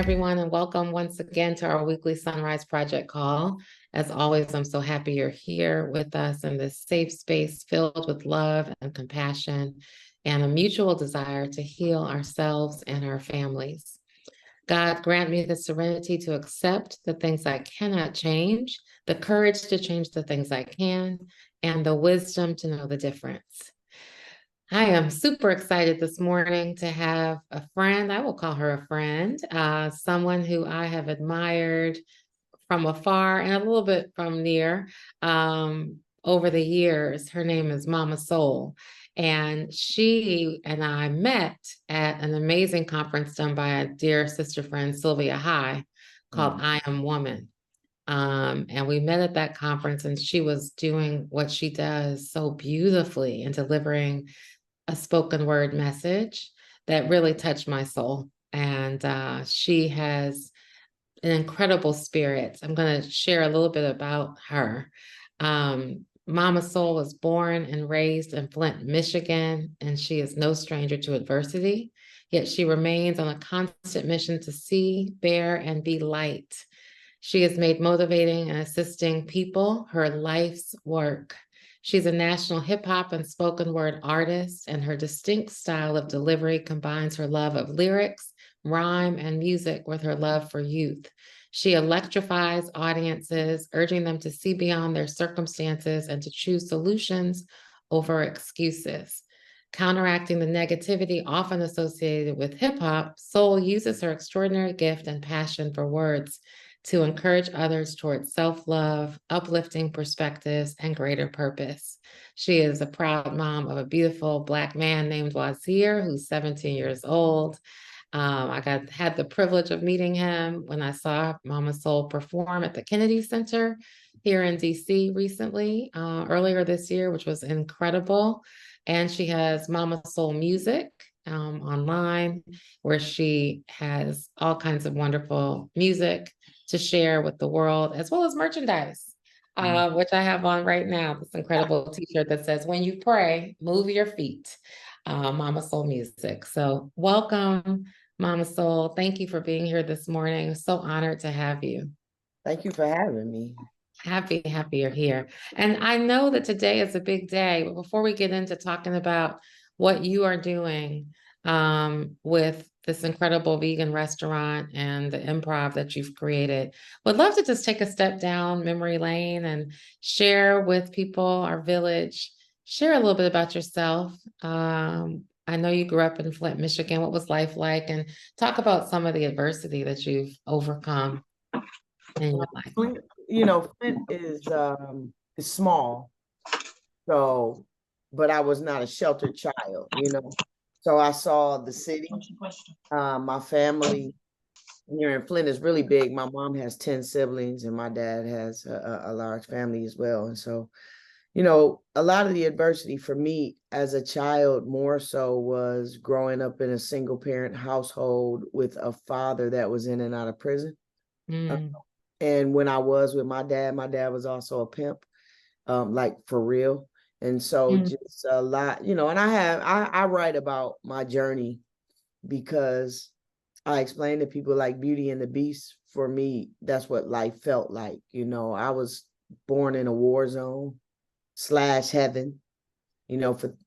everyone, and welcome once again to our weekly SonRise Project call. As always, I'm so happy you're here with us in this safe space filled with love and compassion and a mutual desire to heal ourselves and our families. God, grant me the serenity to accept the things I cannot change, the courage to change the things I can, and the wisdom to know the difference. I am super excited this morning to have a friend. I will call her a friend, someone who I have admired from afar and a little bit from near over the years. Her name is Mama Sōl. And she and I met at an amazing conference done by a dear sister friend, Sylvia High, called I Am Woman. And we met at that conference, and she was doing what she does so beautifully and delivering a spoken word message that really touched my soul. And she has an incredible spirit. I'm going to share a little bit about her. Mama Sōl was born and raised in Flint, Michigan, and she is no stranger to adversity. Yet she remains on a constant mission to see, bear, and be light. She has made motivating and assisting people her life's work. She's a national hip hop and spoken word artist, and her distinct style of delivery combines her love of lyrics, rhyme, and music with her love for youth. She electrifies audiences, urging them to see beyond their circumstances and to choose solutions over excuses. Counteracting the negativity often associated with hip hop, Sōl uses her extraordinary gift and passion for words to encourage others towards self-love, uplifting perspectives, and greater purpose. She is a proud mom of a beautiful Black man named Wazir, who's 17 years old. I had the privilege of meeting him when I saw Mama Sōl perform at the Kennedy Center here in DC recently, earlier this year, which was incredible. And she has Mama Sōl Music online, where she has all kinds of wonderful music to share with the world, as well as merchandise, which I have on right now. This incredible t-shirt that says, "When you pray, move your feet," Mama Sōl Music. So welcome, Mama Sōl. Thank you for being here this morning. So honored to have you. Thank you for having me. Happy you're here. And I know that today is a big day, but before we get into talking about what you are doing with this incredible vegan restaurant and the improv that you've created, would love to just take a step down memory lane and share with people, our village, share a little bit about yourself. I know you grew up in Flint, Michigan. What was life like? And talk about some of the adversity that you've overcome in your life. Flint, Flint is small, so, but I was not a sheltered child, So I saw the city. My family here in Flint is really big. My mom has 10 siblings, and my dad has a large family as well. And so, a lot of the adversity for me as a child more so was growing up in a single parent household with a father that was in and out of prison. And when I was with my dad was also a pimp, like for real. And so just a lot, and I write about my journey because I explain to people like Beauty and the Beast. For me, that's what life felt like. I was born in a war zone / heaven.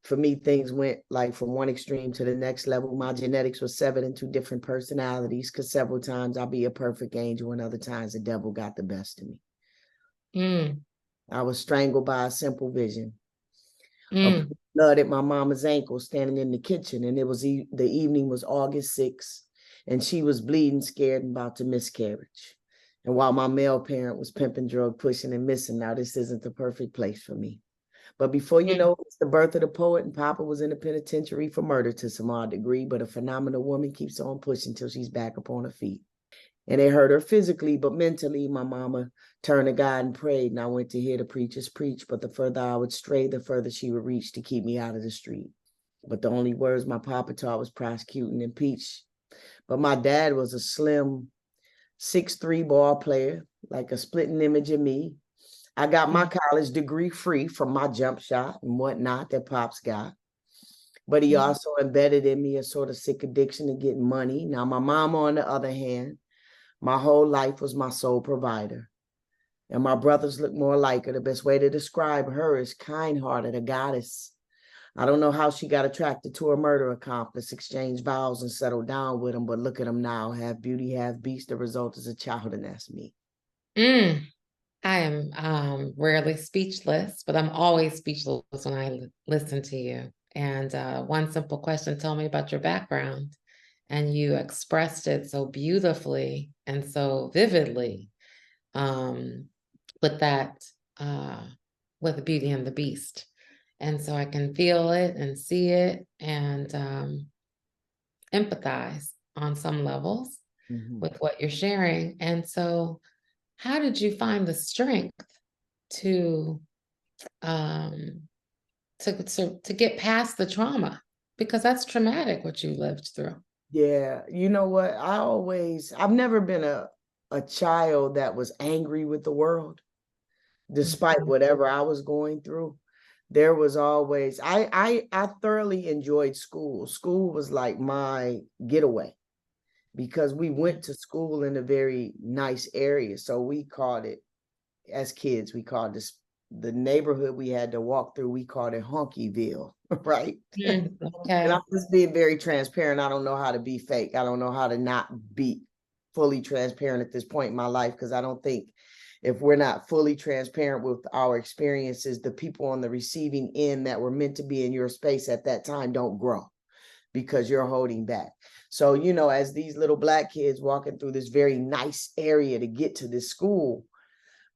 For me, things went like from one extreme to the next level. My genetics was severed into different personalities because several times I'll be a perfect angel and other times the devil got the best of me. I was strangled by a simple vision. Blood at my mama's ankle standing in the kitchen, and it was the evening was August 6th, and she was bleeding, scared, and about to miscarriage. And while my male parent was pimping, drug pushing, and missing, now this isn't the perfect place for me. But before you know, it's the birth of the poet, and Papa was in the penitentiary for murder to some odd degree, but a phenomenal woman keeps on pushing till she's back up on her feet. And it hurt her physically, but mentally, my mama turned to God and prayed, and I went to hear the preachers preach, but the further I would stray, the further she would reach to keep me out of the street. But the only words my papa taught was prosecute and impeach. But my dad was a slim 6'3" ball player, like a splitting image of me. I got my college degree free from my jump shot and whatnot that Pops got. But he also embedded in me a sort of sick addiction to getting money. Now, my mom, on the other hand, My whole life was my sole provider. And my brothers look more like her. The best way to describe her is kind-hearted, a goddess. I don't know how she got attracted to a murder accomplice, exchanged vows and settled down with him, but look at him now, half beauty, half beast. The result is a child, and that's me. I am rarely speechless, but I'm always speechless when I listen to you. And one simple question, tell me about your background. And you expressed it so beautifully and so vividly with that, with Beauty and the Beast. And so I can feel it and see it and empathize on some levels with what you're sharing. And so how did you find the strength to get past the trauma? Because that's traumatic what you lived through. Yeah, you know what? I've never been a child that was angry with the world, despite whatever I was going through. There was always, I thoroughly enjoyed school. School was like my getaway because we went to school in a very nice area. So we called it, as kids, we called this, the neighborhood we had to walk through, we called it Honkyville, right? Okay. And I'm just being very transparent. I don't know how to be fake. I don't know how to not be fully transparent at this point in my life, because I don't think if we're not fully transparent with our experiences, the people on the receiving end that were meant to be in your space at that time don't grow because you're holding back. So, you know, as these little Black kids walking through this very nice area to get to this school,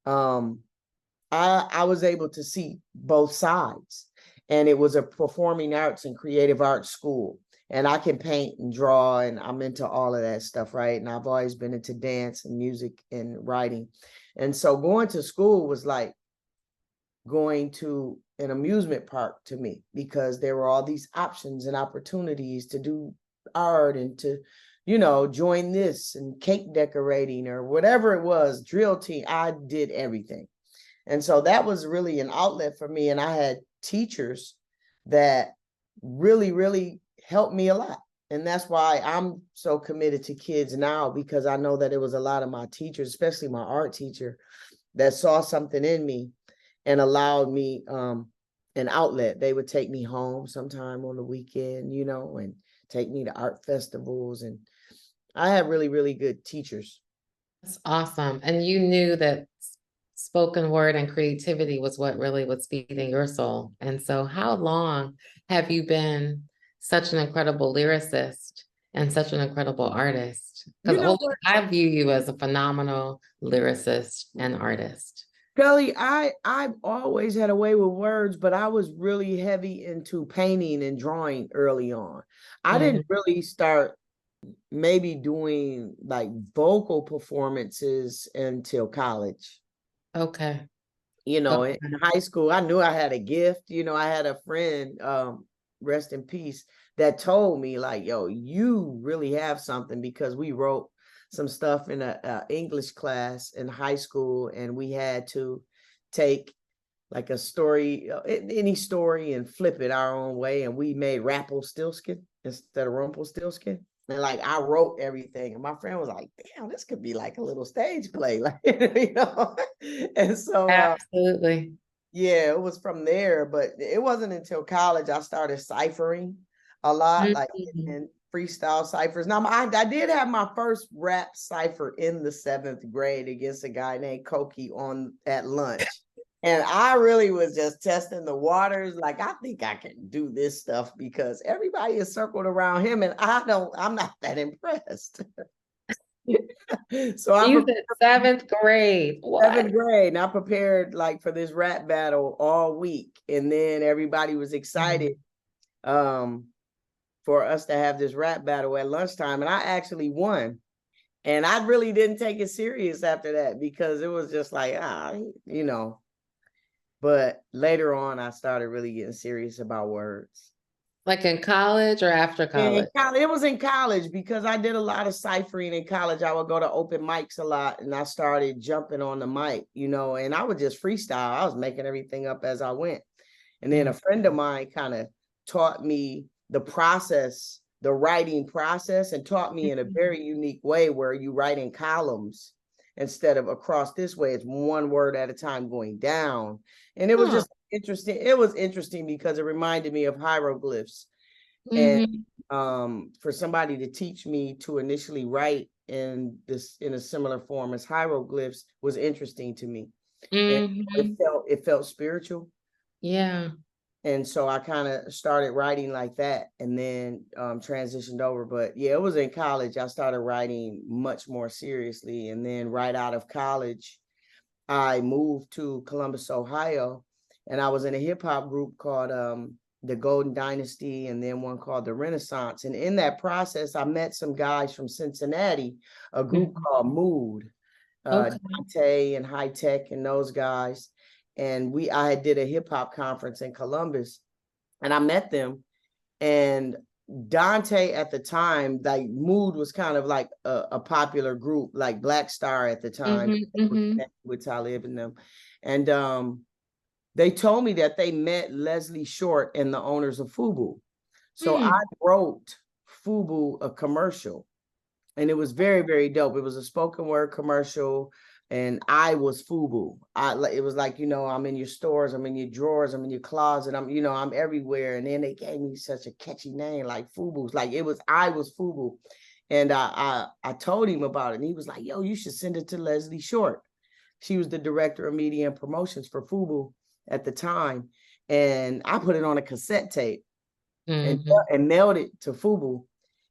I was able to see both sides. And it was a performing arts and creative arts school. And I can paint and draw, and I'm into all of that stuff, right? And I've always been into dance and music and writing. And so going to school was like going to an amusement park to me, because there were all these options and opportunities to do art and to, you know, join this and cake decorating or whatever it was, drill team. I did everything. And so that was really an outlet for me. And I had teachers that really, really helped me a lot. And that's why I'm so committed to kids now, because I know that it was a lot of my teachers, especially my art teacher, that saw something in me and allowed me an outlet. They would take me home sometime on the weekend, you know, and take me to art festivals. And I had really, really good teachers. That's awesome. And you knew that spoken word and creativity was what really was feeding your soul. And so how long have you been such an incredible lyricist and such an incredible artist? Because I view you as a phenomenal lyricist and artist. Kelli, I've always had a way with words, but I was really heavy into painting and drawing early on. I didn't really start maybe doing like vocal performances until college. Okay. You know, in high school, I knew I had a gift. You know, I had a friend, rest in peace, that told me like, yo, you really have something, because we wrote some stuff in a English class in high school, and we had to take like a story, any story, and flip it our own way. And we made Rumpelstiltskin instead of Rumpelstiltskin. And like I wrote everything, and my friend was like, "Damn, this could be like a little stage play," like you know. And so, absolutely, yeah, it was from there. But it wasn't until college I started ciphering a lot, like in freestyle ciphers. Now, I did have my first rap cipher in the 7th grade against a guy named Koki at lunch. And I really was just testing the waters. Like, I think I can do this stuff, because everybody is circled around him, and I'm not that impressed. So you said 7th grade. What? 7th grade. And I prepared like for this rap battle all week. And then everybody was excited for us to have this rap battle at lunchtime. And I actually won. And I really didn't take it serious after that, because it was just like, you know. But later on, I started really getting serious about words. Like in college or after college? It was in college, because I did a lot of ciphering in college. I would go to open mics a lot, and I started jumping on the mic, you know, and I would just freestyle. I was making everything up as I went. And then a friend of mine kind of taught me the process the writing process and taught me in a very unique way where you write in columns instead of across this way. It's one word at a time going down. And it was just interesting. It was interesting because it reminded me of hieroglyphs. And for somebody to teach me to initially write in a similar form as hieroglyphs was interesting to me. And it felt spiritual. Yeah. And so I kind of started writing like that and then transitioned over. But yeah, it was in college. I started writing much more seriously. And then right out of college, I moved to Columbus, Ohio, and I was in a hip hop group called the Golden Dynasty, and then one called the Renaissance. And in that process, I met some guys from Cincinnati, a group called Mood, Dante and High Tech and those guys. And I did a hip hop conference in Columbus, and I met them. And Dante at the time, like Mood was kind of like a popular group, like Black Star at the time, with Talib and them. And they told me that they met Leslie Short and the owners of FUBU. So I wrote FUBU a commercial, and it was very, very dope. It was a spoken word commercial, and I was FUBU. It was like, I'm in your stores, I'm in your drawers, I'm in your closet, I'm everywhere. And then they gave me such a catchy name, like FUBU's. Like I was FUBU. And I told him about it, and he was like, yo, you should send it to Leslie Short. She was the director of media and promotions for FUBU at the time. And I put it on a cassette tape and mailed it to FUBU.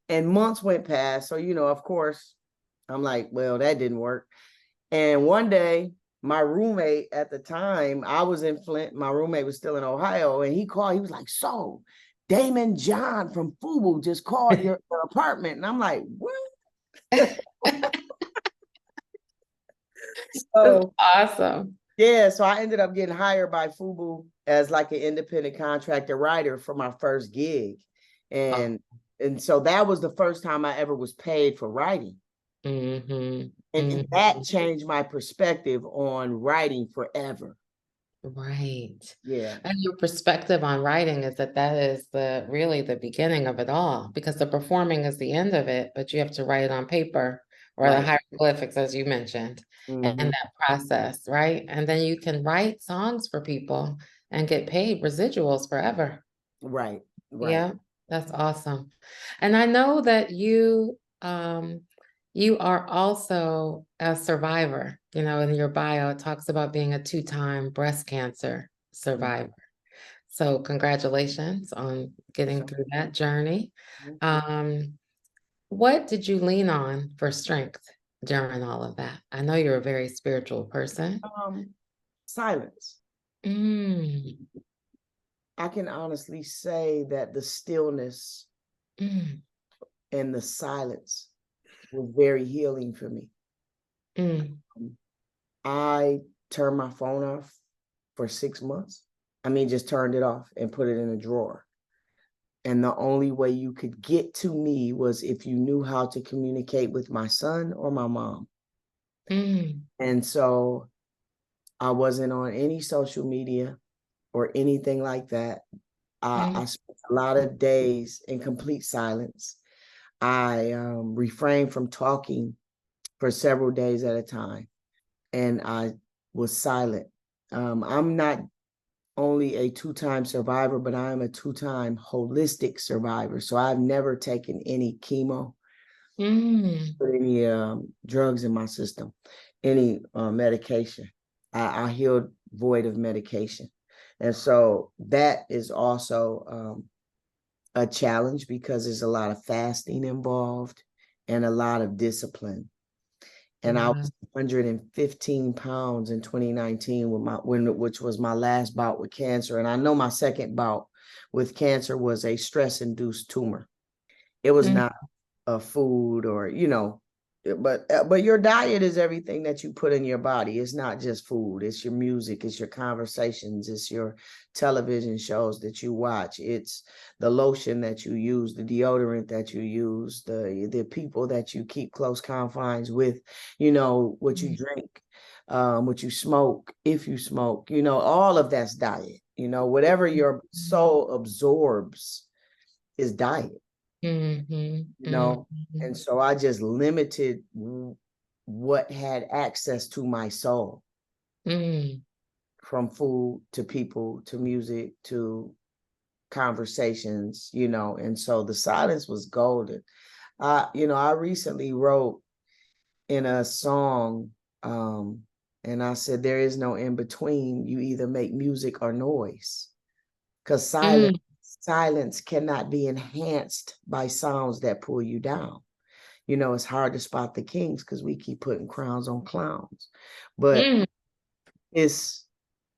And months went past. So, of course, I'm like, well, that didn't work. And one day, my roommate at the time, I was in Flint, my roommate was still in Ohio, and he called, he was like, so Damon John from FUBU just called your apartment. And I'm like, what? So awesome. Yeah, so I ended up getting hired by FUBU as like an independent contractor writer for my first gig. And so that was the first time I ever was paid for writing. And that changed my perspective on writing forever. Right. Yeah. And your perspective on writing is that is really the beginning of it all, because the performing is the end of it, but you have to write it on paper or the hieroglyphics, as you mentioned, and that process, right? And then you can write songs for people and get paid residuals forever. Right. Yeah, that's awesome. And I know that you are also a survivor. In your bio, it talks about being a 2-time breast cancer survivor. So congratulations on getting through that journey. What did you lean on for strength during all of that? I know you're a very spiritual person. Silence. I can honestly say that the stillness and the silence was very healing for me. I turned my phone off for 6 months. Just turned it off and put it in a drawer. And the only way you could get to me was if you knew how to communicate with my son or my mom. And so I wasn't on any social media or anything like that. I spent a lot of days in complete silence. I refrained from talking for several days at a time, and I was silent. I'm not only a 2-time survivor, but I am a 2-time holistic survivor. So I've never taken any chemo, put any drugs in my system, any medication. I healed void of medication. And so that is also a challenge because there's a lot of fasting involved and a lot of discipline. And I was 115 pounds in 2019 which was my last bout with cancer. And I know my second bout with cancer was a stress-induced tumor. It was not a food or, but your diet is everything that you put in your body. It's not just food. It's your music. It's your conversations. It's your television shows that you watch. It's the lotion that you use, the deodorant that you use, the people that you keep close confines with, what you drink, what you smoke, if you smoke, all of that's diet. Whatever your soul absorbs is diet. Mhm. you know, Mhm. and so I just limited what had access to my soul, Mm. from food to people to music to conversations, you know, and so the silence was golden. I recently wrote in a song, and I said, there is no in between. You either make music or noise, because Mm. silence cannot be enhanced by sounds that pull you down. You know, it's hard to spot the kings because we keep putting crowns on clowns, but Mm. it's,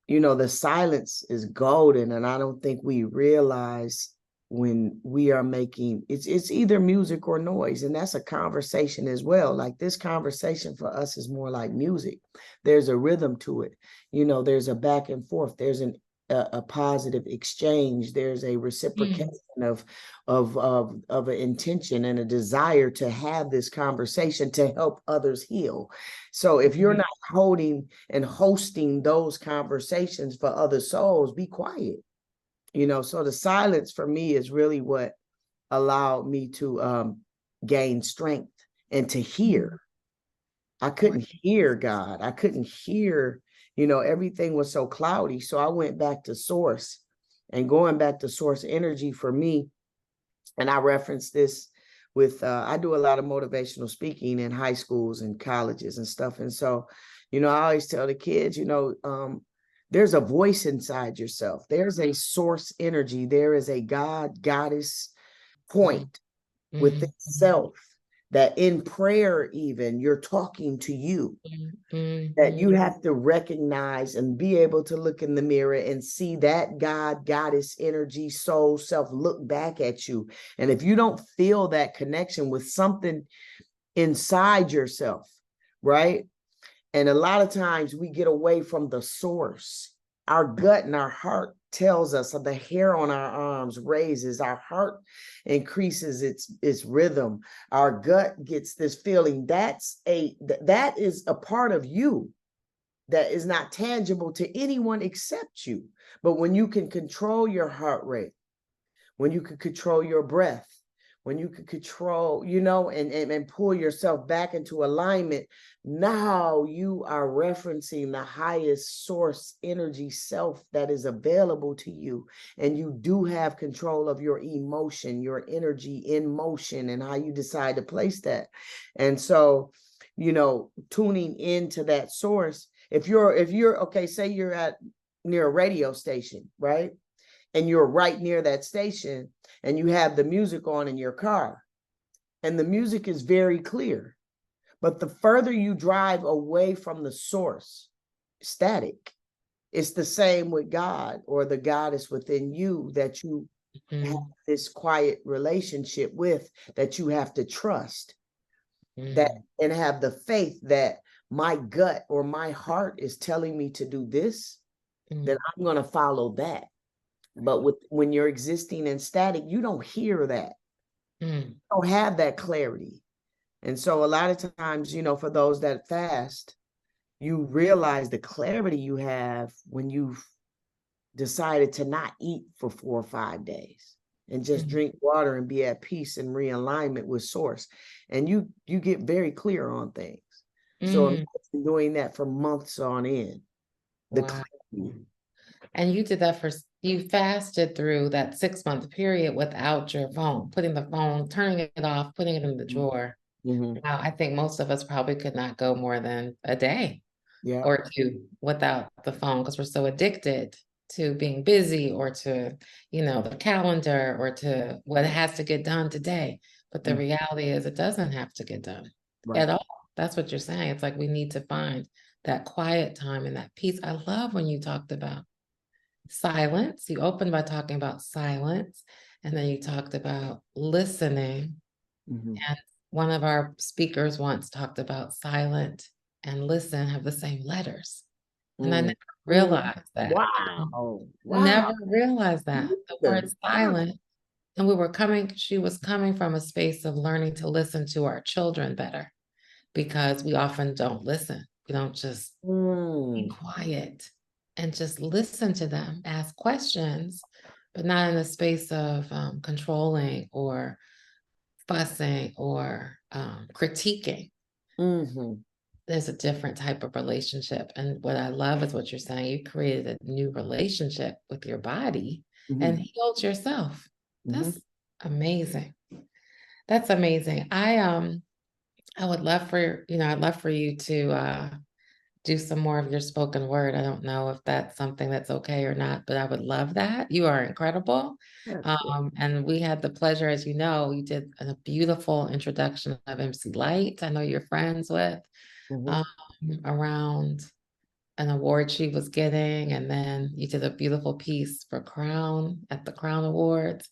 the silence is golden, and I don't think we realize when we are making it's either music or noise, and that's a conversation as well. Like, this conversation for us is more like music. There's a rhythm to it. There's a back and forth. There's a positive exchange. There's a reciprocation of an intention and a desire to have this conversation to help others heal. So if you're not holding and hosting those conversations for other souls, be quiet. So the silence for me is really what allowed me to gain strength and to hear. I couldn't hear God. I couldn't hear, everything was so cloudy. So I went back to source, and going back to source energy for me. And I reference this with, I do a lot of motivational speaking in high schools and colleges and stuff. And so, I always tell the kids, there's a voice inside yourself. There's a source energy. There is a God, goddess point within self, that in prayer, even, you're talking to you, that you have to recognize and be able to look in the mirror and see that God, goddess energy, soul, self look back at you. And if you don't feel that connection with something inside yourself, right? And a lot of times we get away from the source. Our gut and our heart tells us, the hair on our arms raises, our heart increases its rhythm. Our gut gets this feeling. That is a part of you that is not tangible to anyone except you. But when you can control your heart rate, when you can control your breath, when you can control, and pull yourself back into alignment, now you are referencing the highest source energy self that is available to you. And you do have control of your emotion, your energy in motion, and how you decide to place that. And so, tuning into that source, if you're okay, say you're near a radio station, right? And you're right near that station, and you have the music on in your car, and the music is very clear. But the further you drive away from the source, static. It's the same with God or the goddess within you that you have this quiet relationship with, that you have to trust, that and have the faith that my gut or my heart is telling me to do this, then I'm going to follow that. But when you're existing in static, you don't hear that. You don't have that clarity. And so a lot of times, for those that fast, you realize the clarity you have when you've decided to not eat for 4 or 5 days and just drink water and be at peace and realignment with source. And you get very clear on things. So I'm doing that for months on end. Wow. And you did that you fasted through that 6-month period without your phone, putting the phone, turning it off, putting it in the drawer. Now, I think most of us probably could not go more than a day or two without the phone, because we're so addicted to being busy, or to, the calendar, or to what has to get done today. But the reality is, it doesn't have to get done at all. That's what you're saying. It's like we need to find that quiet time and that peace. I love when you talked about silence. You opened by talking about silence, and then you talked about listening. And one of our speakers once talked about silent and listen have the same letters. And I never realized that. Wow. Never realized that. The word Wow. silent. And she was coming from a space of learning to listen to our children better, because we often don't listen. We don't just be quiet and just listen to them, ask questions, but not in a space of controlling or fussing or critiquing. Mm-hmm. There's a different type of relationship. And what I love is what you're saying. You created a new relationship with your body and healed yourself. That's amazing. That's amazing. I would love for, I'd love for you to do some more of your spoken word. I don't know if that's something that's okay or not, but I would love that. You are incredible. And we had the pleasure, as you know, you did a beautiful introduction of MC Light. I know you're friends with around an award she was getting. And then you did a beautiful piece for Crown at the Crown Awards.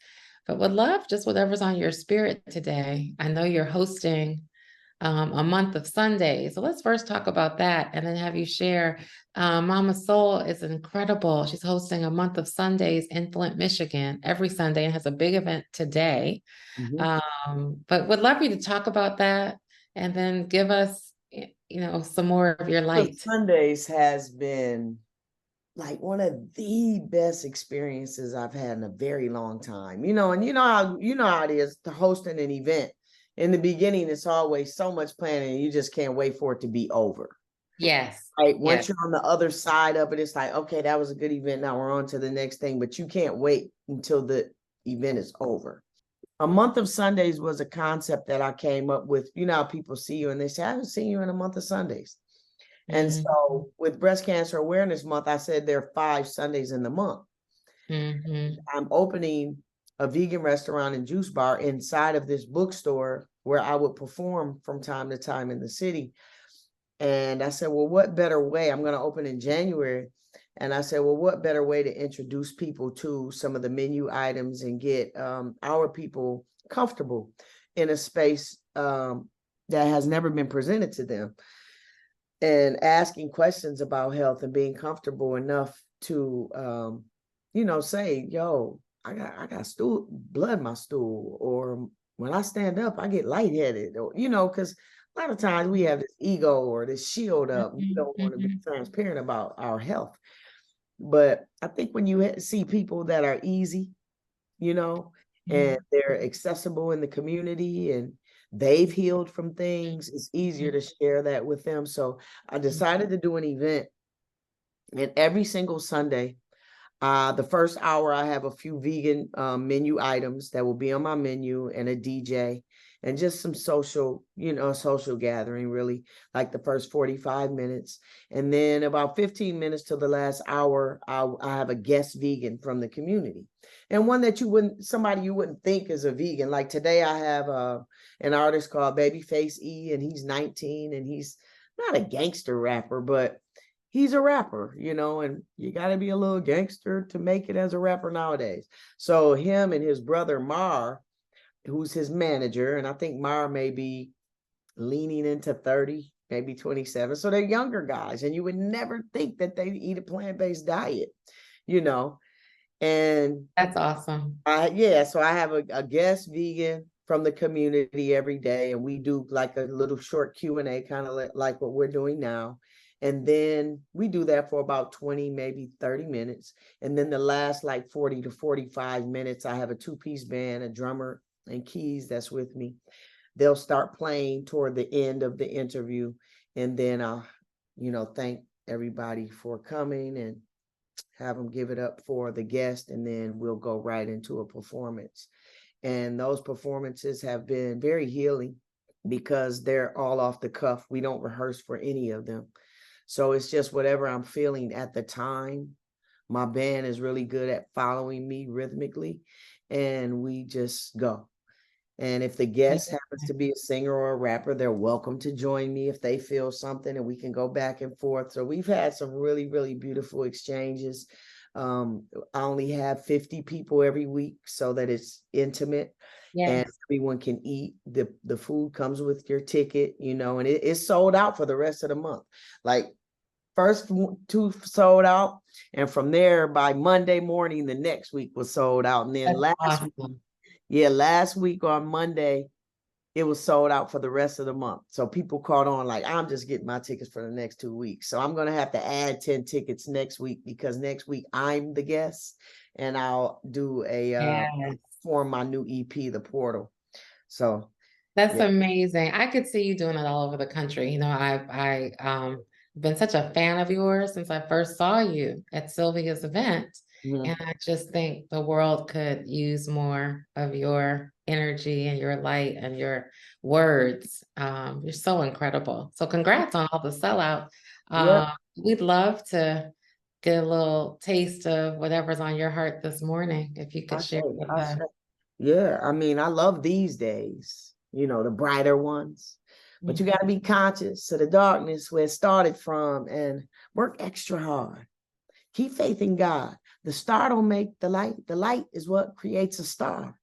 But would love just whatever's on your spirit today. I know you're hosting a month of Sundays. So let's first talk about that and then have you share. Mama Sōl is incredible. She's hosting a month of Sundays in Flint, Michigan every Sunday and has a big event today. But would love you to talk about that and then give us, some more of your light. Sundays has been like one of the best experiences I've had in a very long time, and you know how it is to hosting an event. In the beginning, it's always so much planning and you just can't wait for it to be over. Yes. Right. Once you're on the other side of it, it's like, okay, that was a good event. Now we're on to the next thing, but you can't wait until the event is over. A month of Sundays was a concept that I came up with. You know how people see you and they say, I haven't seen you in a month of Sundays. And so with Breast Cancer Awareness Month, I said there are 5 Sundays in the month. I'm opening a vegan restaurant and juice bar inside of this bookstore where I would perform from time to time in the city. And I said, well, what better way? I'm going to open in January. And I said, well, what better way to introduce people to some of the menu items and get our people comfortable in a space that has never been presented to them, and asking questions about health and being comfortable enough to, say, yo, I got blood in my stool, or when I stand up, I get lightheaded, or, because a lot of times we have this ego or this shield up. We don't want to be transparent about our health. But I think when you see people that are easy, and they're accessible in the community and they've healed from things, it's easier to share that with them. So I decided to do an event, and every single Sunday, the first hour, I have a few vegan menu items that will be on my menu and a DJ and just some social gathering, really, like the first 45 minutes. And then about 15 minutes to the last hour, I have a guest vegan from the community, and one that somebody you wouldn't think is a vegan. Like today, I have an artist called Babyface E, and he's 19, and he's not a gangster rapper, but he's a rapper, and you got to be a little gangster to make it as a rapper nowadays. So him and his brother Mar, who's his manager, and I think Mar may be leaning into 30, maybe 27. So they're younger guys, and you would never think that they eat a plant-based diet, and that's awesome. So I have a guest vegan from the community every day, and we do like a little short Q&A, kind of like what we're doing now. And then we do that for about 20, maybe 30 minutes. And then the last like 40 to 45 minutes, I have a 2-piece band, a drummer and keys that's with me. They'll start playing toward the end of the interview. And then I'll, thank everybody for coming and have them give it up for the guest. And then we'll go right into a performance. And those performances have been very healing because they're all off the cuff. We don't rehearse for any of them. So it's just whatever I'm feeling at the time. My band is really good at following me rhythmically, and we just go. And if the guest happens to be a singer or a rapper, they're welcome to join me if they feel something, and we can go back and forth. So we've had some really, really beautiful exchanges. I only have 50 people every week so that it's intimate. Yes. And everyone can eat. The food comes with your ticket, and it's sold out for the rest of the month. Like first 2 sold out, and from there by Monday morning, the next week was sold out. And then last week on Monday, it was sold out for the rest of the month. So people caught on like, I'm just getting my tickets for the next 2 weeks. So I'm going to have to add 10 tickets next week, because next week I'm the guest, and I'll do form my new EP, The Portal. So That's yeah. amazing. I could see you doing it all over the country. You know, I been such a fan of yours since I first saw you at Sylvia's event. Mhm. And I just think the world could use more of your energy and your light and your words. You're so incredible. So congrats on all the sellout. Yep. We'd love to get a little taste of whatever's on your heart this morning, if you could I share say, with I us. say. Yeah, I mean, I love these days, the brighter ones. But you got to be conscious of the darkness where it started from and work extra hard. Keep faith in God. The star don't make the light. The light is what creates a star.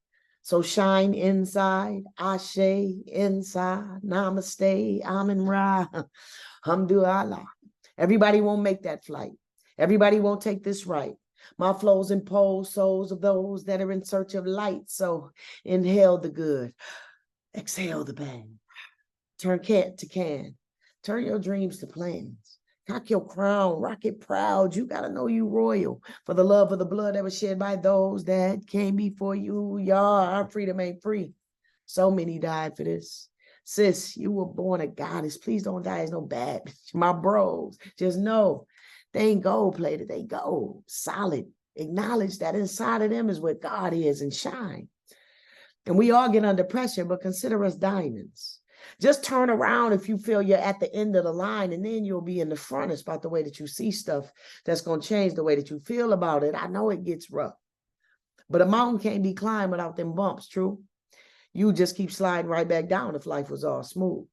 So shine inside, Ashe inside, Namaste, Amen Ra, Hamdulillah. Everybody won't make that flight. Everybody won't take this right. My flows impose souls of those that are in search of light. So inhale the good, exhale the bad. Turn cat to can. Turn your dreams to plans. Cock your crown, rock it proud. You got to know you royal for the love of the blood that was shed by those that came before you. Y'all, our freedom ain't free. So many died for this. Sis, you were born a goddess. Please don't die as no bad. My bros, just know they ain't gold plated. They gold, solid. Acknowledge that inside of them is where God is and shine. And we all get under pressure, but consider us diamonds. Just turn around if you feel you're at the end of the line, and then you'll be in the front. It's about the way that you see stuff that's going to change the way that you feel about it. I know it gets rough, but a mountain can't be climbed without them bumps, true? You just keep sliding right back down if life was all smooth.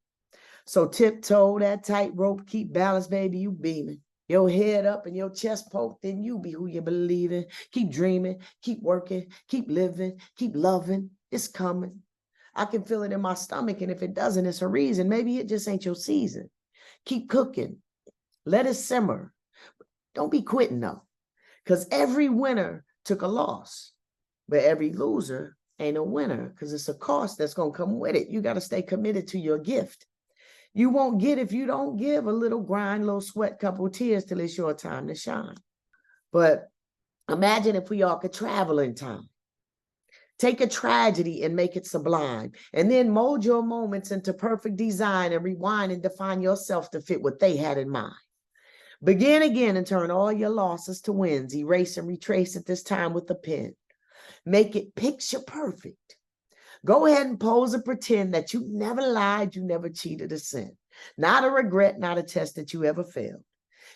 So tiptoe that tightrope, keep balance, baby, you beaming. Your head up and your chest poked, then you be who you believe in. Keep dreaming, keep working, keep living, keep loving. It's coming. I can feel it in my stomach, and if it doesn't, it's a reason. Maybe it just ain't your season. Keep cooking. Let it simmer. Don't be quitting, though, because every winner took a loss, but every loser ain't a winner because it's a cost that's going to come with it. You got to stay committed to your gift. You won't get if you don't give a little grind, little sweat, couple tears till it's your time to shine. But imagine if we all could travel in time. Take a tragedy and make it sublime, and then mold your moments into perfect design and rewind and define yourself to fit what they had in mind. Begin again and turn all your losses to wins. Erase and retrace at this time with a pen. Make it picture perfect. Go ahead and pose and pretend that you never lied, you never cheated or sinned. Not a regret, not a test that you ever failed.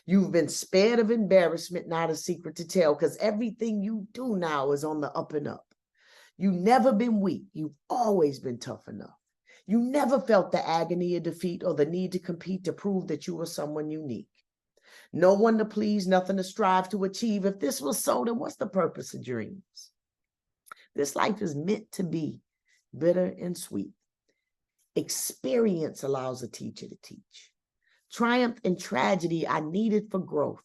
You've been spared of embarrassment, not a secret to tell, because everything you do now is on the up and up. You've never been weak. You've always been tough enough. You never felt the agony of defeat or the need to compete to prove that you were someone unique. No one to please, nothing to strive to achieve. If this was so, then what's the purpose of dreams? This life is meant to be bitter and sweet. Experience allows a teacher to teach. Triumph and tragedy are needed for growth.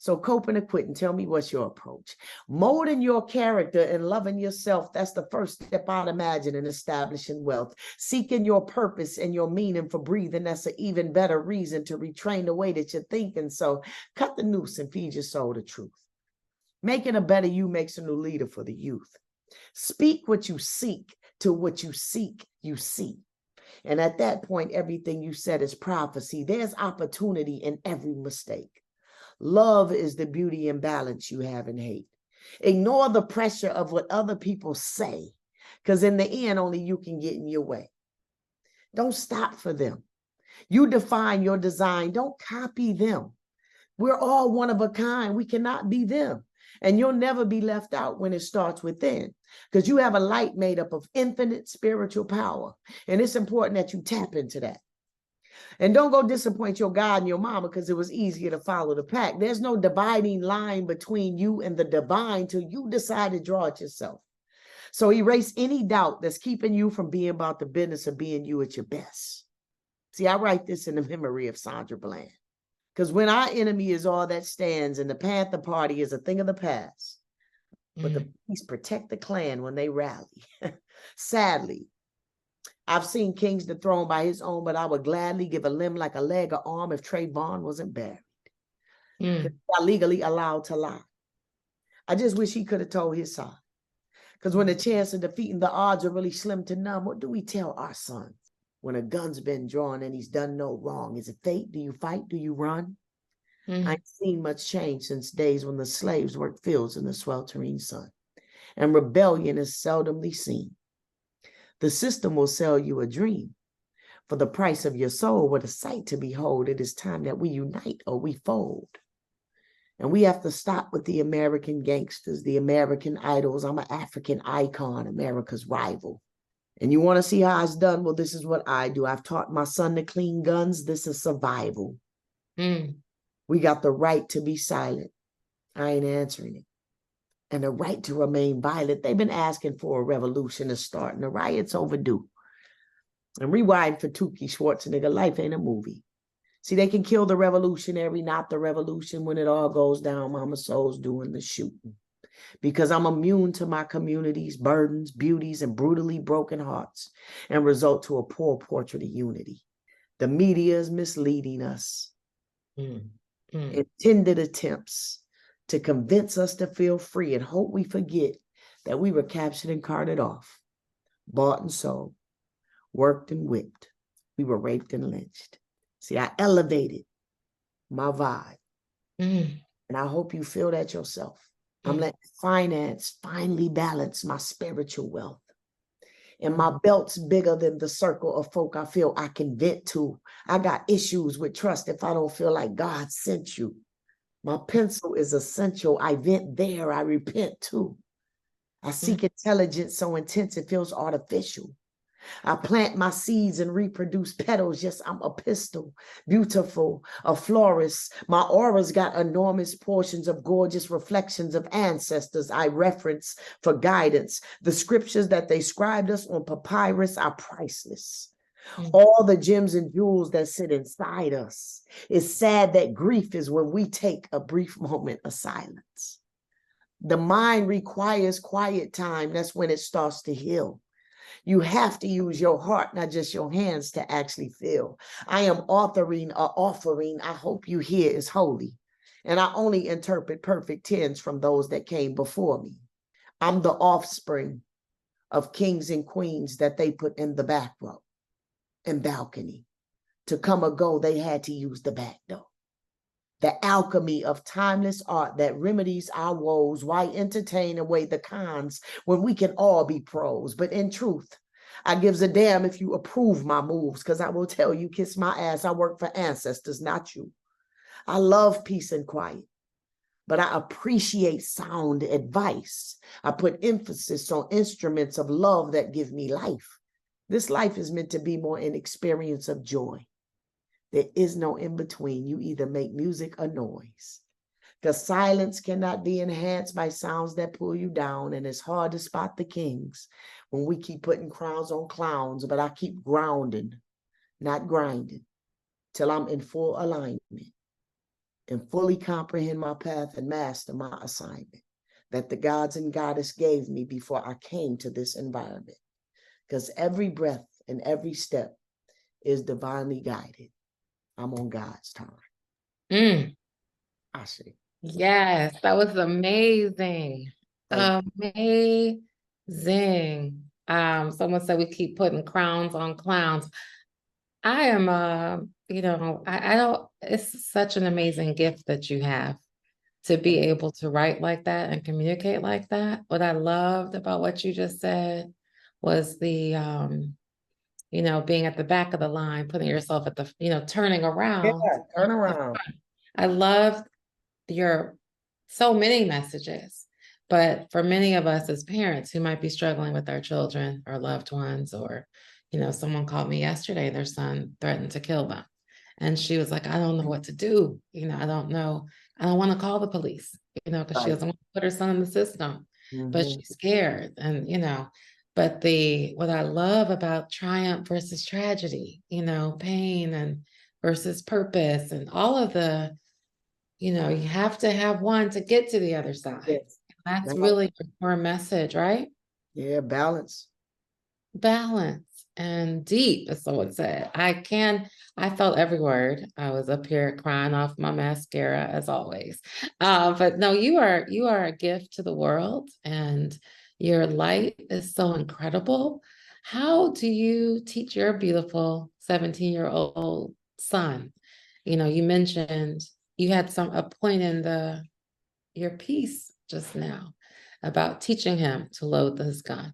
So coping or quitting, tell me what's your approach. Molding your character and loving yourself, that's the first step I'd imagine in establishing wealth. Seeking your purpose and your meaning for breathing, that's an even better reason to retrain the way that you're thinking. So cut the noose and feed your soul the truth. Making a better you makes a new leader for the youth. Speak what you seek to what you seek, you see. And at that point, everything you said is prophecy. There's opportunity in every mistake. Love is the beauty and balance you have in hate. Ignore the pressure of what other people say, because in the end, only you can get in your way. Don't stop for them. You define your design. Don't copy them. We're all one of a kind. We cannot be them. And you'll never be left out when it starts within, because you have a light made up of infinite spiritual power. And it's important that you tap into that. And don't go disappoint your God and your mama because it was easier to follow the pack. There's no dividing line between you and the divine till you decide to draw it yourself. So erase any doubt that's keeping you from being about the business of being you at your best. See, I write this in the memory of Sandra Bland. Because when our enemy is all that stands and the Panther Party is a thing of the past, but the police protect the Klan when they rally. Sadly, I've seen kings dethroned by his own, but I would gladly give a limb like a leg or arm if Trayvon wasn't buried. Because he's legally allowed to lie. I just wish he could have told his side. Because when the chance of defeating the odds are really slim to none, what do we tell our sons? When a gun's been drawn and he's done no wrong, is it fate? Do you fight? Do you run? I ain't seen much change since days when the slaves worked fields in the sweltering sun, and rebellion is seldomly seen. The system will sell you a dream for the price of your soul. What a sight to behold. It is time that we unite or we fold. And we have to stop with the American gangsters, the American idols. I'm an African icon, America's rival. And you want to see how it's done? Well, this is what I do. I've taught my son to clean guns. This is survival. We got the right to be silent. I ain't answering it. And the right to remain violent. They've been asking for a revolution to start, and the riot's overdue. And rewind for Tukey Schwarzenegger, life ain't a movie. See, they can kill the revolutionary, not the revolution. When it all goes down, Mama Sōl's doing the shooting. Because I'm immune to my community's burdens, beauties, and brutally broken hearts, and result to a poor portrait of unity. The media is misleading us. Intended attempts to convince us to feel free and hope we forget that we were captured and carted off, bought and sold, worked and whipped. We were raped and lynched. See, I elevated my vibe. And I hope you feel that yourself. I'm letting finance finally balance my spiritual wealth. And my belt's bigger than the circle of folk I feel I can vent to. I got issues with trust if I don't feel like God sent you. My pencil is essential. I vent there. I repent too. I seek intelligence so intense it feels artificial. I plant my seeds and reproduce petals. Yes, I'm a pistil, beautiful, a florist. My aura's got enormous portions of gorgeous reflections of ancestors I reference for guidance. The scriptures that they scribed us on papyrus are priceless. All the gems and jewels that sit inside us. It's sad that grief is when we take a brief moment of silence. The mind requires quiet time. That's when it starts to heal. You have to use your heart, not just your hands, to actually feel. I am authoring an offering I hope you hear is holy. And I only interpret perfect tense from those that came before me. I'm the offspring of kings and queens that they put in the back row and balcony. To come or go, they had to use the back door. The alchemy of timeless art that remedies our woes. Why entertain away the cons when we can all be pros? But in truth, I gives a damn if you approve my moves, because I will tell you, kiss my ass, I work for ancestors, not you. I love peace and quiet, but I appreciate sound advice. I put emphasis on instruments of love that give me life. This life is meant to be more an experience of joy. There is no in between. You either make music or noise. The silence cannot be enhanced by sounds that pull you down, and it's hard to spot the kings when we keep putting crowns on clowns, but I keep grounding, not grinding, till I'm in full alignment and fully comprehend my path and master my assignment that the gods and goddess gave me before I came to this environment. Because every breath and every step is divinely guided. I'm on God's time. I see. Yes, that was amazing. Amazing. Someone said we keep putting crowns on clowns. I am, I don't, it's such an amazing gift that you have to be able to write like that and communicate like that. What I loved about what you just said was the, being at the back of the line, putting yourself at the, turning around. Yeah, turn around. I love your so many messages, but for many of us as parents who might be struggling with our children or loved ones, or, someone called me yesterday, their son threatened to kill them. And she was like, I don't know what to do. I don't know. I don't want to call the police, because she doesn't want to put her son in the system, but she's scared. And, but what I love about triumph versus tragedy, pain and versus purpose and all of the, you have to have one to get to the other side. Yes. That's really your message, right? Yeah, balance. Balance and deep, as someone said. I felt every word. I was up here crying off my mascara as always. But no, you are a gift to the world, and Your light is so incredible. How do you teach your beautiful 17-year-old son? You mentioned you had a point in your piece just now about teaching him to load his gun.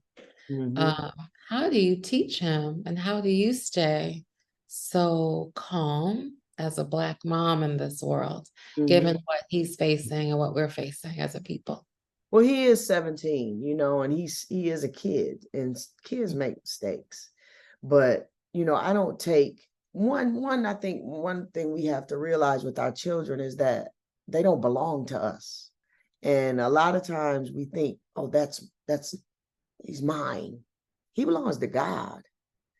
Mhm. How do you teach him, and how do you stay so calm as a Black mom in this world, Mhm. given what he's facing and what we're facing as a people? Well, he is 17, and he is a kid, and kids make mistakes. But, I don't take I think one thing we have to realize with our children is that they don't belong to us. And a lot of times we think, oh, that's he's mine. He belongs to God.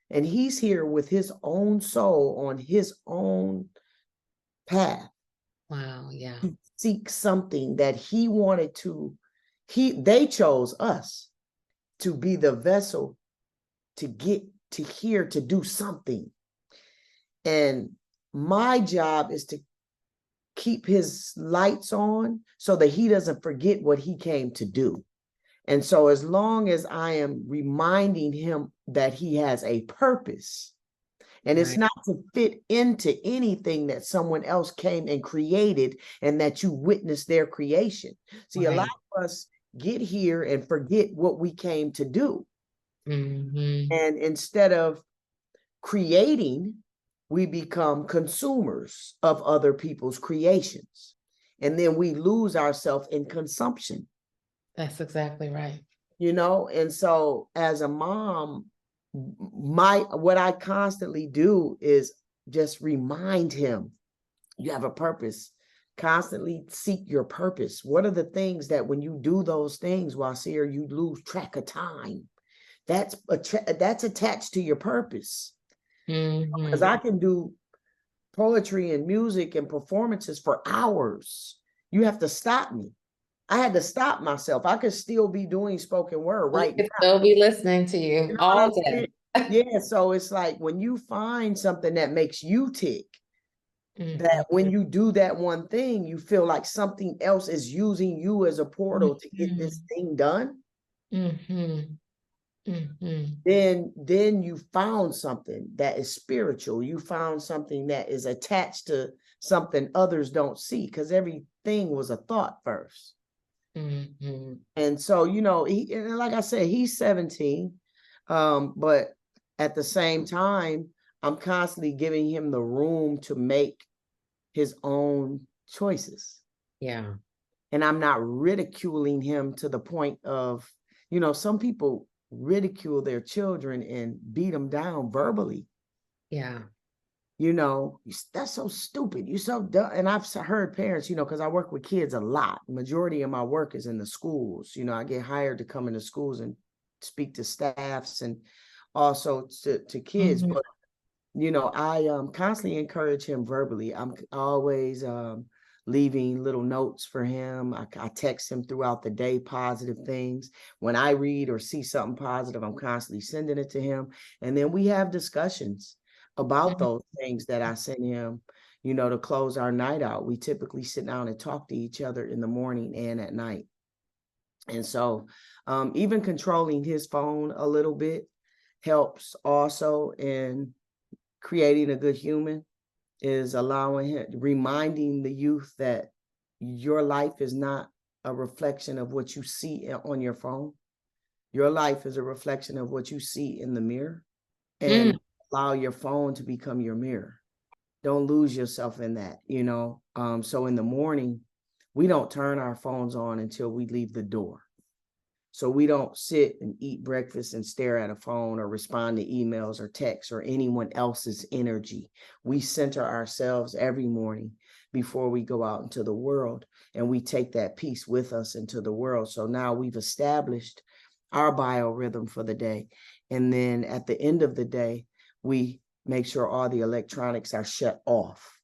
And he's here with his own soul on his own path Wow, yeah. to seek something that he wanted to. They chose us to be the vessel to get to here to do something. And my job is to keep his lights on so that he doesn't forget what he came to do. And so as long as I am reminding him that he has a purpose, and it's Right. not to fit into anything that someone else came and created and that you witnessed their creation. See, a lot Right. of us get here and forget what we came to do. Mm-hmm. And instead of creating, we become consumers of other people's creations. And then we lose ourselves in consumption. That's exactly right. And so as a mom, what I constantly do is just remind him, you have a purpose. Constantly seek your purpose. What are the things that when you do those things, Wasir, you lose track of time? That's attached to your purpose. Because Mm-hmm. I can do poetry and music and performances for hours. You have to stop me. I had to stop myself. I could still be doing spoken word We right could now. still be listening to you You know what all I'm day. saying? Yeah. So it's like when you find something that makes you tick, that Mm-hmm. when you do that one thing, you feel like something else is using you as a portal to get this thing done. Mm-hmm. Mm-hmm. Then you found something that is spiritual. You found something that is attached to something others don't see, because everything was a thought first. Mm-hmm. And so, and like I said, he's 17. But at the same time, I'm constantly giving him the room to make his own choices. Yeah. And I'm not ridiculing him to the point of, some people ridicule their children and beat them down verbally. Yeah. That's so stupid. You're so dumb. And I've heard parents, because I work with kids a lot. Majority of my work is in the schools. I get hired to come into schools and speak to staffs and also to kids. Mm-hmm. But, I constantly encourage him verbally. I'm always leaving little notes for him. I text him throughout the day, positive things. When I read or see something positive, I'm constantly sending it to him. And then we have discussions about those things that I send him, to close our night out. We typically sit down and talk to each other in the morning and at night. And so even controlling his phone a little bit helps also in creating a good human, is allowing him, reminding the youth that your life is not a reflection of what you see on your phone. Your life is a reflection of what you see in the mirror, and allow your phone to become your mirror. Don't lose yourself in that, So in the morning, we don't turn our phones on until we leave the door. So we don't sit and eat breakfast and stare at a phone or respond to emails or texts or anyone else's energy. We center ourselves every morning before we go out into the world, and we take that peace with us into the world. So now we've established our biorhythm for the day. And then at the end of the day, we make sure all the electronics are shut off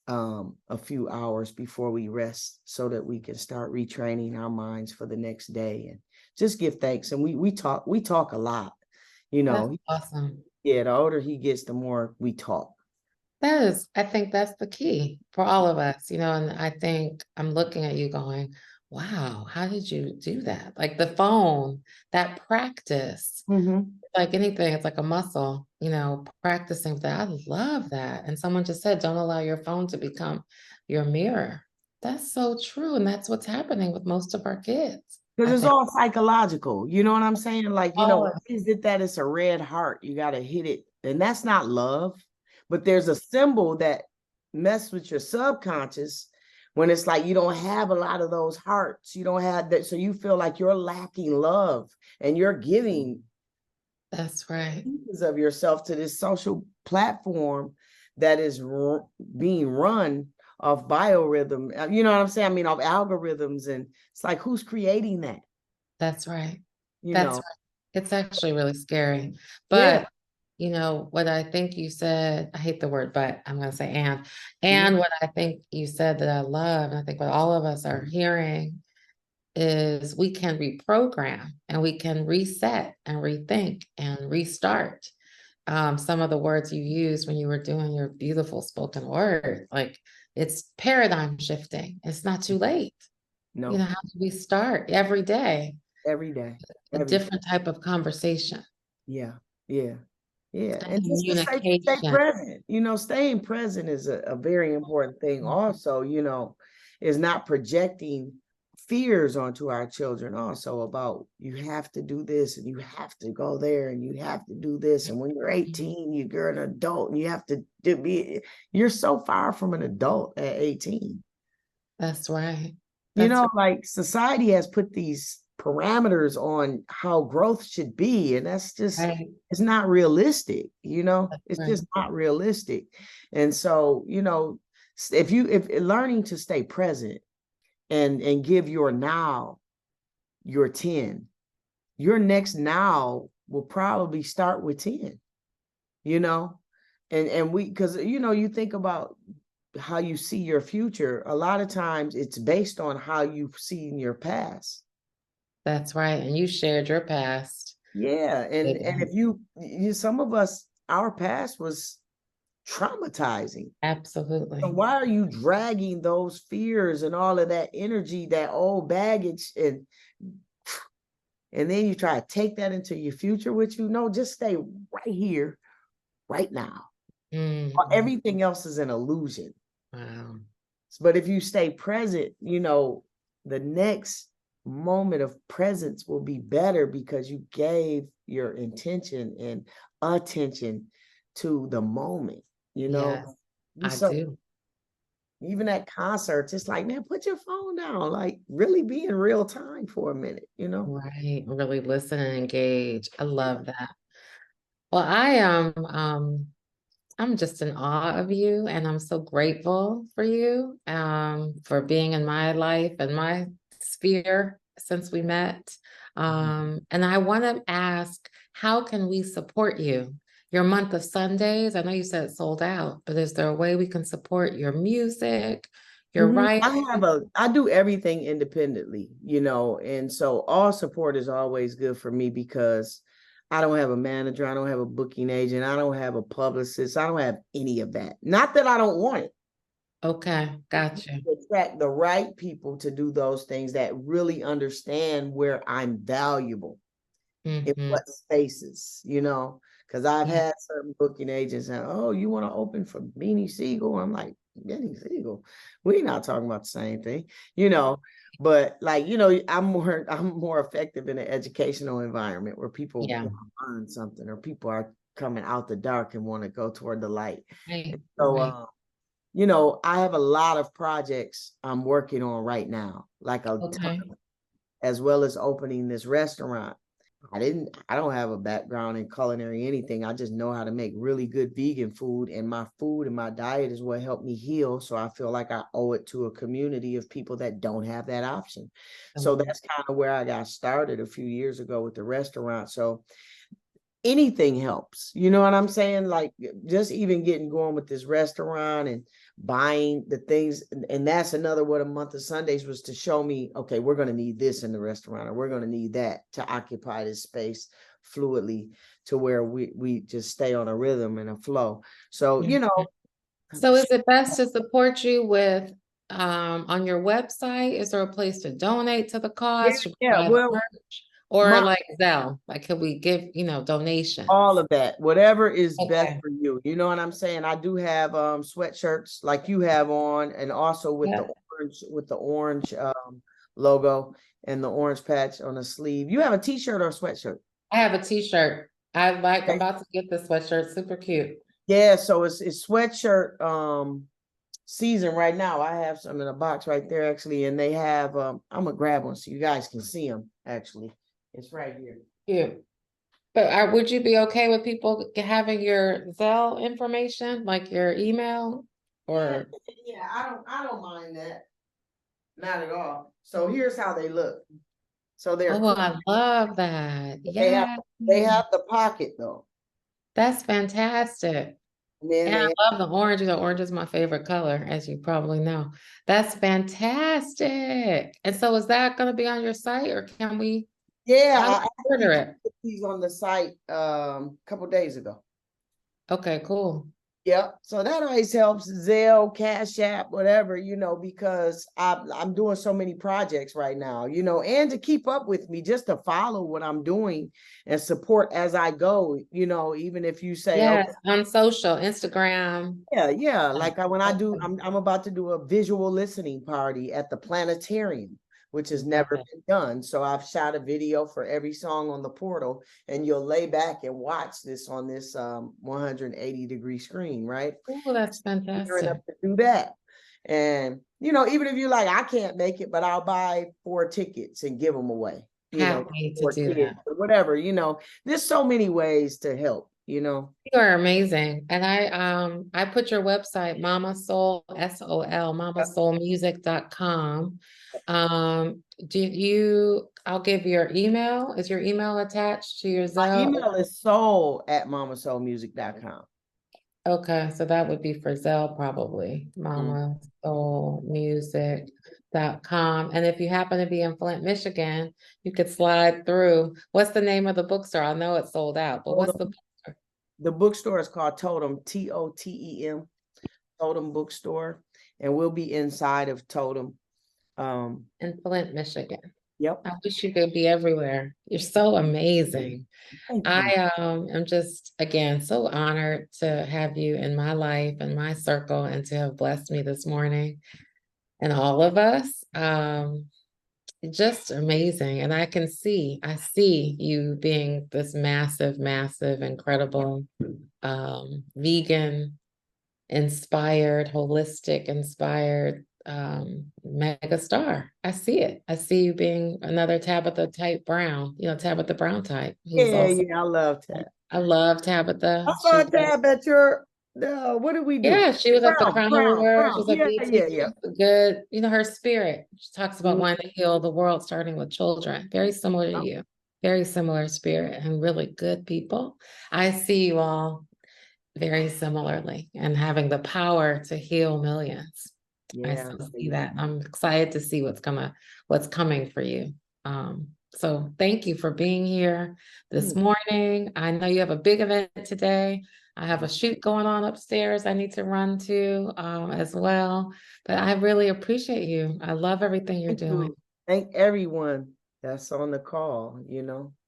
a few hours before we rest, so that we can start retraining our minds for the next day and just give thanks. And we talk a lot, That's awesome. Yeah, the older he gets, the more we talk. I think that's the key for all of us, and I think I'm looking at you going, wow, how did you do that? Like the phone, that practice, like anything, it's like a muscle, practicing that. I love that. And someone just said, don't allow your phone to become your mirror. That's so true. And that's what's happening with most of our kids, Because I it's think. all psychological. You know what I'm saying? Like, Oh, why is it that it's a red heart? You got to hit it. And that's not love. But there's a symbol that mess with your subconscious when it's like you don't have a lot of those hearts. You don't have that. So you feel like you're lacking love and you're giving that's right. pieces of yourself to this social platform that is being run off biorhythm. You know what I'm saying? I mean, of algorithms. And it's like, who's creating that? That's right. You That's know? right. It's actually really scary. Yeah. But what I think you said, I hate the word, but I'm going to say Mhm. and what I think you said that I love, and I think what all of us are hearing is we can reprogram and we can reset and rethink and restart. Some of the words you used when you were doing your beautiful spoken word, like it's paradigm shifting. It's not too late. No, How do we start every day? every day. A Every day. different type of conversation Yeah. Yeah. Yeah. and And just to stay communication. present. Staying present is a very important thing. Also, is not projecting fears onto our children also about you have to do this and you have to go there and you have to do this. And when you're 18, you're an adult and you have to you're so far from an adult at 18. That's right. That's Like society has put these parameters on how growth should be, and that's just, right. it's not realistic, That's it's right. just not realistic. And so, if learning to stay present and give your now, your 10, your next now will probably start with 10, you know, and because you think about how you see your future, a lot of times it's based on how you've seen your past. That's right. And you shared your past. Yeah, and Yeah, and if you some of us, our past was traumatizing. So absolutely. why are you dragging those fears and all of that energy, that old baggage, and then you try to take that into your future with you? No, just stay right here, right now. Mhm. Everything else is an illusion. Wow. But if you stay present, the next moment of presence will be better because you gave your intention and attention to the moment, Yes, I So do. even at concerts, it's like, man, put your phone down, like really be in real time for a minute. Right. Really listen and engage. I love that. Well, I'm just in awe of you, and I'm so grateful for you, for being in my life and my sphere since we met. And I want to ask, how can we support you? Your month of Sundays, I know you said it's sold out, but is there a way we can support your music, your writing? I do everything independently, and so all support is always good for me because I don't have a manager, I don't have a booking agent, I don't have a publicist, I don't have any of that. Not that I don't want it. Okay, gotcha. Attract the right people to do those things that really understand where I'm valuable in Hmm. what spaces, because I've Yeah, had certain booking agents and, oh, you want to open for Beanie Siegel? I'm like, Beanie Siegel, we're not talking about the same thing. But like, I'm more effective in an educational environment where people yeah. want to learn something or people are coming out the dark and want to go toward the light. Right, And right. so I have a lot of projects I'm working on right now, like a ton, Okay. as well as opening this restaurant. I don't have a background in culinary anything. I just know how to make really good vegan food, and my food and my diet is what helped me heal. So I feel like I owe it to a community of people that don't have that option. So Um, that's kind of where I got started a few years ago with the restaurant. So anything helps. You know what I'm saying? Like just even getting going with this restaurant and buying the things. And that's another what a month of Sundays was to show me, okay, we're going to need this in the restaurant, or we're going to need that to occupy this space fluidly to where we just stay on a rhythm and a flow. So, yeah. So is it best to support you with on your website, is there a place to donate to the cause? Should we Yeah, buy well, merch? Or my, like Zelle? Like, could we give, donations? all of that, whatever is best Okay. for you. You know what I'm saying? I do have sweatshirts like you have on, and also with Yeah. the orange logo and the orange patch on the sleeve. You have a t-shirt or a sweatshirt? I have a t-shirt. I'm Okay. about to get this sweatshirt. Super cute. Yeah, so it's sweatshirt season right now. I have some in a box right there actually, and they have I'm gonna grab one so you guys can see them actually. It's right here. Cute. But would you be okay with people having your Zelle information, like your email? Or Yeah, I don't mind that. Not at all. So here's how they look. So they're oh, cool. I love that. They have Yeah, the pocket though. that's fantastic. And then And they I love the orange. Orange is my favorite color, as you probably know. That's fantastic. And so is that going to be on your site, or can we, yeah, how do I we order actually it? put these on the site a couple days ago. Okay, cool. Yep. So that always helps. Zelle, Cash App, whatever, because I'm doing so many projects right now, and to keep up with me, just to follow what I'm doing and support as I go, even if you say, okay, Yes, on social, Instagram. yeah. Like when I'm about to do a visual listening party at the planetarium, which has never been done. So I've shot a video for every song on the portal, and you'll lay back and watch this on this 180-degree screen, right? Oh, that's fantastic. Enough to do that. And even if you're like, I can't make it, but I'll buy 4 tickets and give them away, Happy to do that. or whatever, there's so many ways to help, You are amazing. And I put your website, Mama Sōl, SOL, mamasoulmusic.com. I'll give your email. Is your email attached to your My Zelle? email is soul@mamasoulmusic.com. Okay, so that would be for Zelle probably, mamasoulmusic.com. And if you happen to be in Flint, Michigan, you could slide through. What's the name of the bookstore? I know it's sold out, but what's the bookstore? The bookstore is called Totem, TOTEM, Totem Bookstore, and we'll be inside of Totem. In Flint, Michigan. Yep. I wish you could be everywhere. You're so amazing. I am just, again, so honored to have you in my life and my circle, and to have blessed me this morning, and all of us. Just amazing. And I see you being this massive, massive, incredible, vegan inspired, holistic inspired, mega star. I see it. I see you being another Tabitha type Brown, Tabitha Brown type. Yeah, I love Tab. I love Tabitha. I saw Tab at your, what did we do? Yeah, she was at the Crown Award. She was at BT. Yeah. Good. Her spirit. She talks about wanting to heal the world, starting with children. Very similar to you. Very similar spirit, and really good people. I see you all very similarly, and having the power to heal millions. I still see that. I'm excited to see what's coming for you. So thank you for being here this morning. I know you have a big event today. I have a shoot going on upstairs I need to run to as well. But I really appreciate you. I love everything you're doing. Thank everyone that's on the call.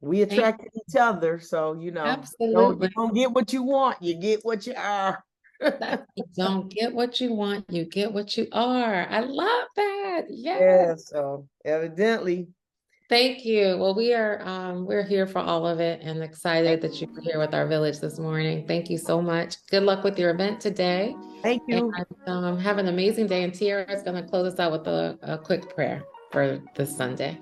We attracted each other. So, Absolutely. You don't get what you want, you get what you are. You don't get what you want, you get what you are. I love that. Yes. Yeah, so evidently. Thank you. Well, we're here for all of it, and excited that you were here with our village this morning. Thank you so much. Good luck with your event today. Thank you. And have an amazing day. And Tiara is going to close us out with a quick prayer for this Sunday.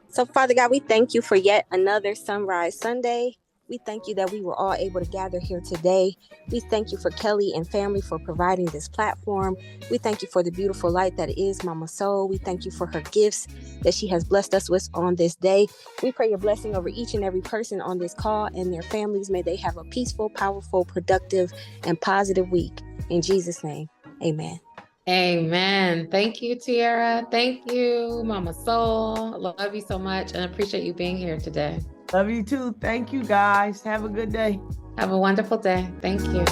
So, Father God, we thank you for yet another Sunrise Sunday. We thank you that we were all able to gather here today. We thank you for Kelli and family for providing this platform. We thank you for the beautiful light that is Mama Sōl. We thank you for her gifts that she has blessed us with on this day. We pray your blessing over each and every person on this call and their families. May they have a peaceful, powerful, productive, and positive week. In Jesus' name, amen. Amen. Thank you, Tiara. Thank you, Mama Sōl. Love you so much, and appreciate you being here today. Love you too. Thank you, guys. Have a good day. Have a wonderful day. Thank you.